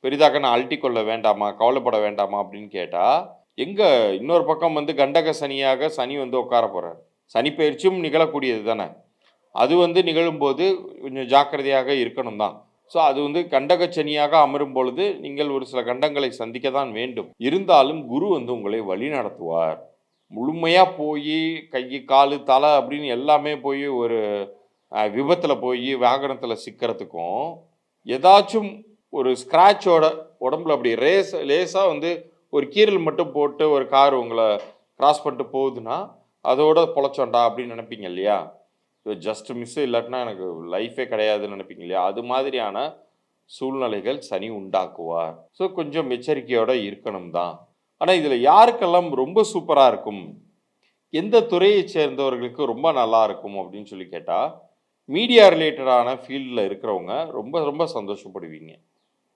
பெரிதாக நான் அழட்டிக்கொள்ள வேண்டாமா? கவலைப்பட வேண்டாமா? அப்படின்னு கேட்டா, எங்க இன்னொரு பக்கம் வந்து கண்டக சனியாக சனி வந்து உட்கார போறாரு. சனி பெயர்ச்சியும் நிகழக்கூடியது தானே! அது வந்து நிகழும்போது கொஞ்சம் ஜாக்கிரதையாக இருக்கணும் தான். ஸோ அது வந்து கண்டகச்சனியாக அமரும் பொழுது, நீங்கள் ஒரு சில கண்டங்களை சந்திக்க தான் வேண்டும். இருந்தாலும் குரு வந்து உங்களை வழிநடத்துவார். முழுமையா போயி கை, காலு, தலை அப்படின்னு எல்லாமே போயி ஒரு விபத்துல போயி வாகனத்துல சிக்கிறதுக்கும், ஏதாச்சும் ஒரு ஸ்க்ராட்சோட உடம்புல அப்படி லேசா வந்து ஒரு கீறல் மட்டும் போட்டு ஒரு கார் உங்கள கிராஸ் பண்ணிட்டு போகுதுன்னா, அதோட பொழச்சோன்டா அப்படின்னு நெனைப்பீங்க இல்லையா? ஜஸ்ட் மிஸ் இல்லாட்டினா எனக்கு லைஃபே கிடையாதுன்னு நினைப்பீங்க இல்லையா? அது மாதிரியான சூழ்நிலைகள் சனி உண்டாக்குவார். ஸோ கொஞ்சம் எச்சரிக்கையோட இருக்கணும் தான். ஆனா இதுல யாருக்கெல்லாம் ரொம்ப சூப்பரா இருக்கும்? எந்த துறையைச் சேர்ந்தவர்களுக்கு ரொம்ப நல்லா இருக்கும் அப்படின்னு சொல்லி கேட்டா, மீடியா ரிலேட்டடான ஃபீல்ட்ல இருக்கிறவங்க ரொம்ப ரொம்ப சந்தோஷப்படுவீங்க.